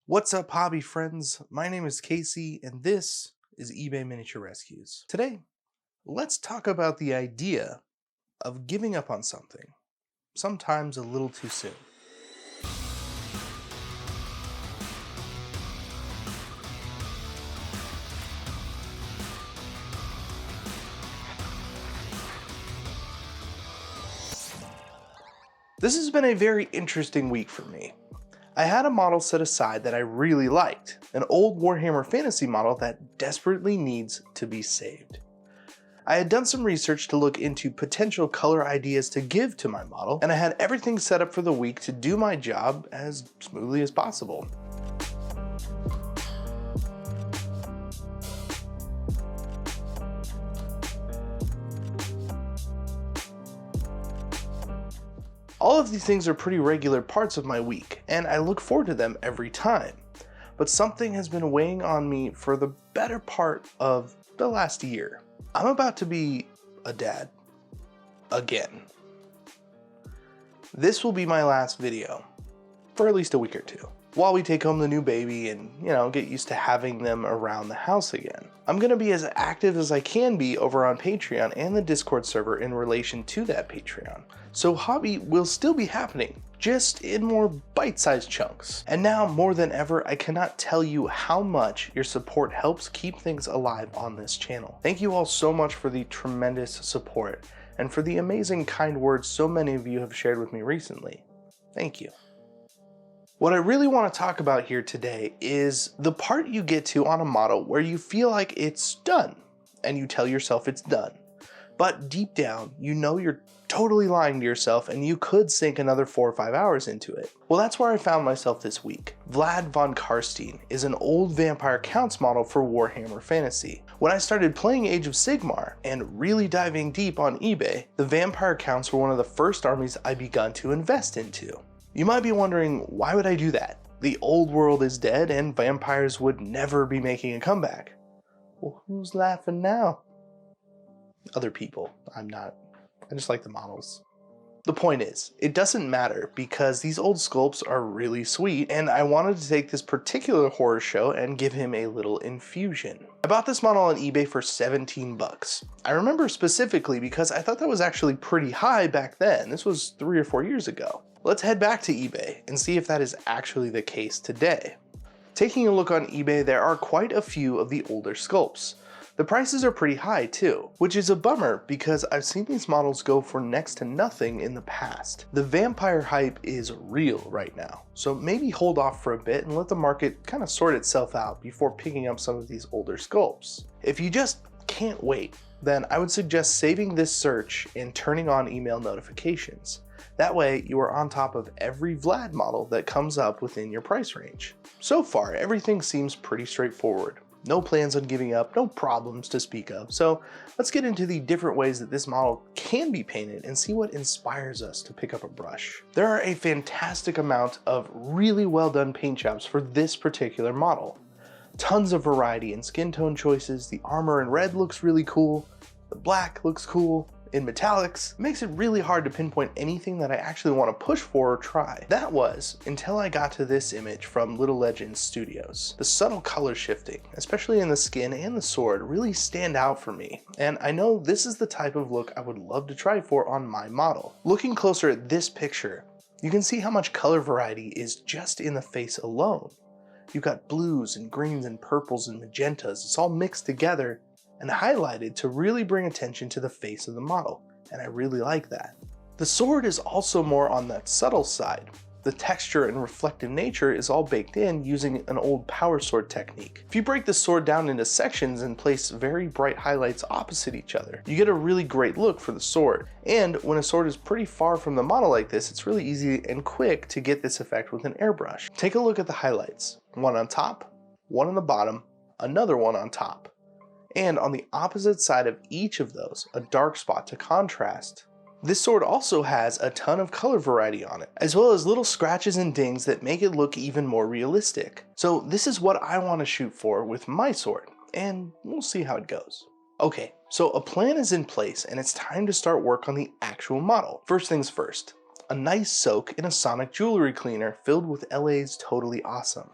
What's up, hobby friends? My name is Casey, and this is eBay Miniature Rescues. Today, let's talk about the idea of giving up on something, sometimes a little too soon. This has been a very interesting week for me. I had a model set aside that I really liked, an old Warhammer Fantasy model that desperately needs to be saved. I had done some research to look into potential color ideas to give to my model, and I had everything set up for the week to do my job as smoothly as possible. All of these things are pretty regular parts of my week, and I look forward to them every time. But something has been weighing on me for the better part of the last year. I'm about to be a dad. Again. This will be my last video for at least a week or two, while we take home the new baby and, get used to having them around the house again. I'm gonna be as active as I can be over on Patreon and the Discord server in relation to that Patreon. So hobby will still be happening, just in more bite-sized chunks. And now more than ever, I cannot tell you how much your support helps keep things alive on this channel. Thank you all so much for the tremendous support and for the amazing kind words so many of you have shared with me recently. Thank you. What I really want to talk about here today is the part you get to on a model where you feel like it's done, and you tell yourself it's done. But deep down, you know you're totally lying to yourself and you could sink another 4 or 5 hours into it. Well, that's where I found myself this week. Vlad Von Carstien is an old Vampire Counts model for Warhammer Fantasy. When I started playing Age of Sigmar and really diving deep on eBay, the Vampire Counts were one of the first armies I begun to invest into. You might be wondering, why would I do that? The old world is dead and vampires would never be making a comeback. Well, who's laughing now? Other people. I'm not. I just like the models. The point is, it doesn't matter because these old sculpts are really sweet, and I wanted to take this particular horror show and give him a little infusion. I bought this model on eBay for 17 bucks. I remember specifically because I thought that was actually pretty high back then. This was 3 or 4 years ago. Let's head back to eBay and see if that is actually the case today. Taking a look on eBay, there are quite a few of the older sculpts. The prices are pretty high too, which is a bummer because I've seen these models go for next to nothing in the past. The vampire hype is real right now, so maybe hold off for a bit and let the market kind of sort itself out before picking up some of these older sculpts. If you just can't wait, then I would suggest saving this search and turning on email notifications. That way you are on top of every Vlad model that comes up within your price range. So far, everything seems pretty straightforward. No plans on giving up, no problems to speak of. So let's get into the different ways that this model can be painted and see what inspires us to pick up a brush. There are a fantastic amount of really well done paint jobs for this particular model. Tons of variety in skin tone choices. The armor in red looks really cool. The black looks cool. In metallics, it makes it really hard to pinpoint anything that I actually want to push for or try. That was until I got to this image from Little Legends Studios. The subtle color shifting, especially in the skin and the sword, really stand out for me, and I know this is the type of look I would love to try for on my model. Looking closer at this picture, you can see how much color variety is just in the face alone. You've got blues and greens and purples and magentas, it's all mixed together and highlighted to really bring attention to the face of the model, and I really like that. The sword is also more on that subtle side. The texture and reflective nature is all baked in using an old power sword technique. If you break the sword down into sections and place very bright highlights opposite each other, you get a really great look for the sword. And when a sword is pretty far from the model like this, it's really easy and quick to get this effect with an airbrush. Take a look at the highlights. One on top, one on the bottom, another one on top. And on the opposite side of each of those, a dark spot to contrast. This sword also has a ton of color variety on it, as well as little scratches and dings that make it look even more realistic. So this is what I want to shoot for with my sword, and we'll see how it goes. Okay, so a plan is in place and it's time to start work on the actual model. First things first, a nice soak in a sonic jewelry cleaner filled with LA's Totally Awesome.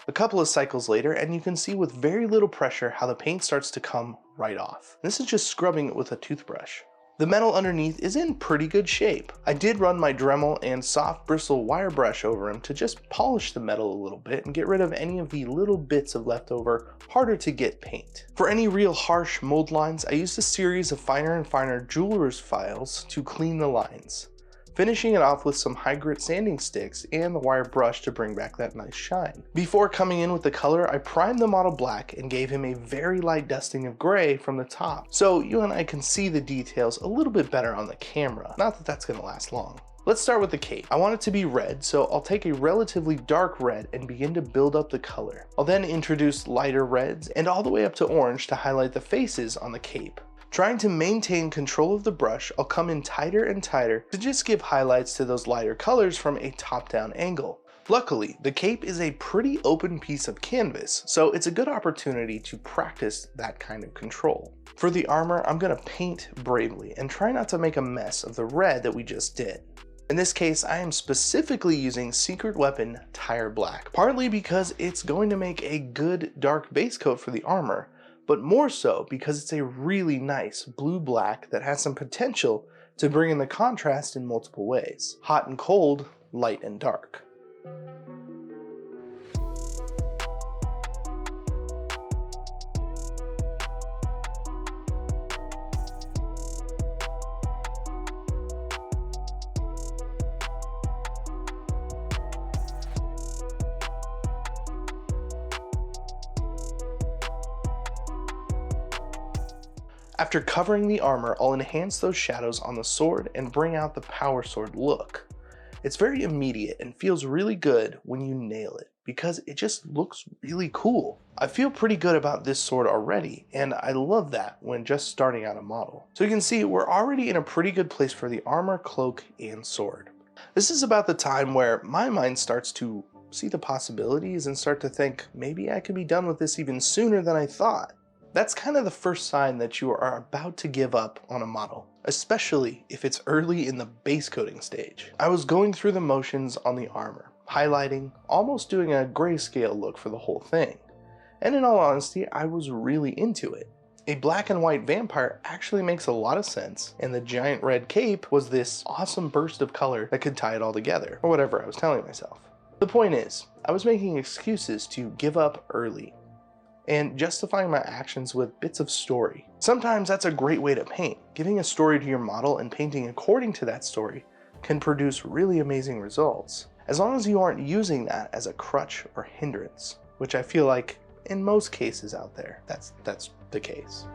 A couple of cycles later, and you can see with very little pressure how the paint starts to come right off. This is just scrubbing it with a toothbrush. The metal underneath is in pretty good shape. I did run my Dremel and soft bristle wire brush over them to just polish the metal a little bit and get rid of any of the little bits of leftover, harder to get paint. For any real harsh mold lines, I used a series of finer and finer jeweler's files to clean the lines, finishing it off with some high grit sanding sticks and the wire brush to bring back that nice shine. Before coming in with the color, I primed the model black and gave him a very light dusting of gray from the top, so you and I can see the details a little bit better on the camera. Not that that's gonna last long. Let's start with the cape. I want it to be red, so I'll take a relatively dark red and begin to build up the color. I'll then introduce lighter reds and all the way up to orange to highlight the faces on the cape. Trying to maintain control of the brush, I'll come in tighter and tighter to just give highlights to those lighter colors from a top-down angle. Luckily, the cape is a pretty open piece of canvas, so it's a good opportunity to practice that kind of control. For the armor, I'm gonna paint bravely and try not to make a mess of the red that we just did. In this case, I am specifically using Secret Weapon Tire Black, partly because it's going to make a good dark base coat for the armor, but more so because it's a really nice blue-black that has some potential to bring in the contrast in multiple ways. Hot and cold, light and dark. After covering the armor, I'll enhance those shadows on the sword and bring out the power sword look. It's very immediate and feels really good when you nail it, because it just looks really cool. I feel pretty good about this sword already, and I love that when just starting out a model. So you can see we're already in a pretty good place for the armor, cloak, and sword. This is about the time where my mind starts to see the possibilities and start to think, maybe I could be done with this even sooner than I thought. That's kind of the first sign that you are about to give up on a model, especially if it's early in the base coating stage. I was going through the motions on the armor, highlighting, almost doing a grayscale look for the whole thing. And in all honesty, I was really into it. A black and white vampire actually makes a lot of sense, and the giant red cape was this awesome burst of color that could tie it all together, or whatever I was telling myself. The point is, I was making excuses to give up early, and justifying my actions with bits of story. Sometimes that's a great way to paint. Giving a story to your model and painting according to that story can produce really amazing results, as long as you aren't using that as a crutch or hindrance, which I feel like in most cases out there, that's the case.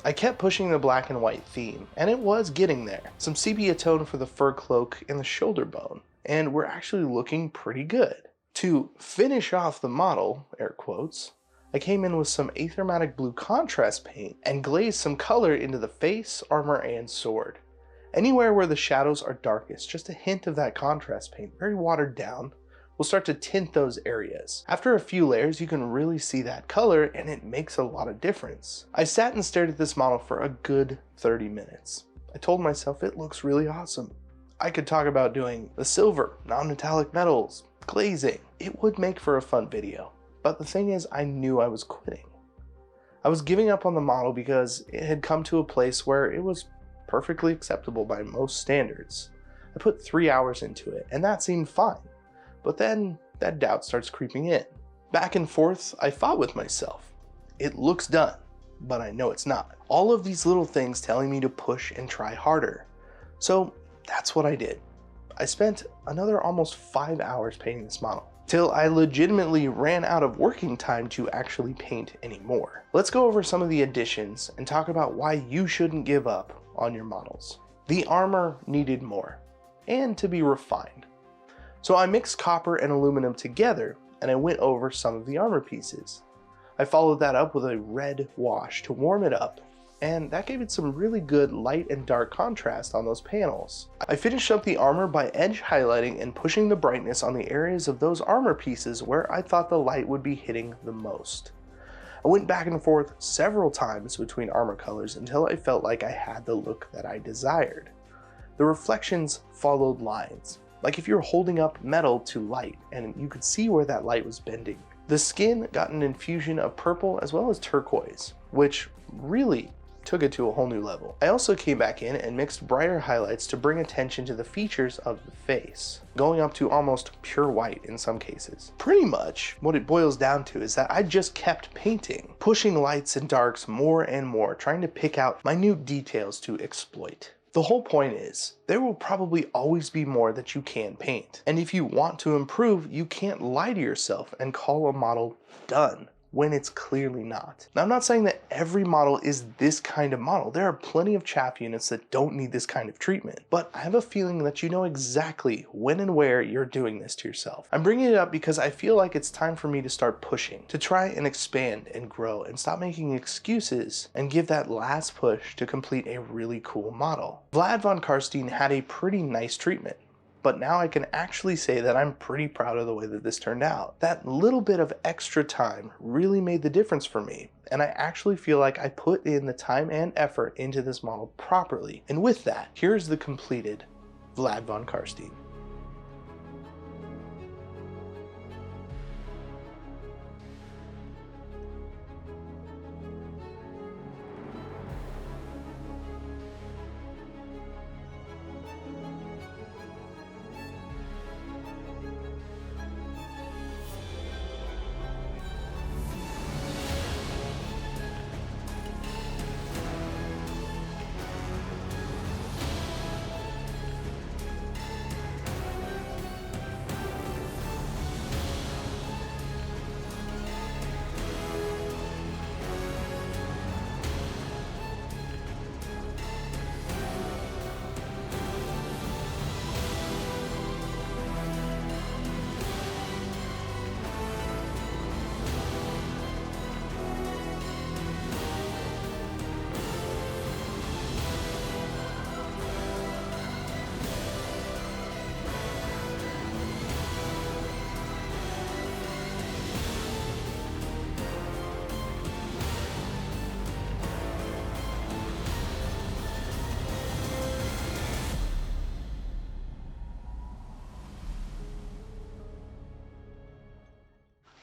I kept pushing the black and white theme, and it was getting there. Some sepia tone for the fur cloak and the shoulder bone, and we're actually looking pretty good. To finish off the model, air quotes, I came in with some Aethermatic blue contrast paint and glazed some color into the face, armor, and sword. Anywhere where the shadows are darkest, just a hint of that contrast paint, very watered down, will start to tint those areas. After a few layers, you can really see that color, and it makes a lot of difference. I sat and stared at this model for a good 30 minutes. I told myself it looks really awesome. I could talk about doing the silver, non-metallic metals, glazing. It would make for a fun video. But the thing is, I knew I was quitting. I was giving up on the model because it had come to a place where it was perfectly acceptable by most standards. I put 3 hours into it, and that seemed fine. But then that doubt starts creeping in. Back and forth, I fought with myself. It looks done, but I know it's not. All of these little things telling me to push and try harder. So that's what I did. I spent another almost 5 hours painting this model, till I legitimately ran out of working time to actually paint anymore. Let's go over some of the additions and talk about why you shouldn't give up on your models. The armor needed more, and to be refined. So I mixed copper and aluminum together, and I went over some of the armor pieces. I followed that up with a red wash to warm it up, and that gave it some really good light and dark contrast on those panels. I finished up the armor by edge highlighting and pushing the brightness on the areas of those armor pieces where I thought the light would be hitting the most. I went back and forth several times between armor colors until I felt like I had the look that I desired. The reflections followed lines, like if you're holding up metal to light and you could see where that light was bending. The skin got an infusion of purple as well as turquoise, which really took it to a whole new level. I also came back in and mixed brighter highlights to bring attention to the features of the face, going up to almost pure white in some cases. Pretty much what it boils down to is that I just kept painting, pushing lights and darks more and more, trying to pick out minute details to exploit. The whole point is, there will probably always be more that you can paint. And if you want to improve, you can't lie to yourself and call a model done when it's clearly not. Now, I'm not saying that every model is this kind of model. There are plenty of chaff units that don't need this kind of treatment, but I have a feeling that you know exactly when and where you're doing this to yourself. I'm bringing it up because I feel like it's time for me to start pushing, to try and expand and grow and stop making excuses and give that last push to complete a really cool model. Vlad Von Carstien had a pretty nice treatment, but now I can actually say that I'm pretty proud of the way that this turned out. That little bit of extra time really made the difference for me, and I actually feel like I put in the time and effort into this model properly. And with that, here's the completed Vlad Von Carstien.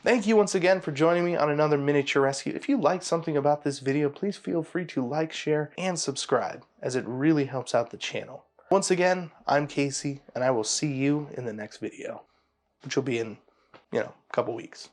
Thank you once again for joining me on another miniature rescue. If you liked something about this video, please feel free to like, share, and subscribe, as it really helps out the channel. Once again, I'm Casey, and I will see you in the next video, which will be in, a couple weeks.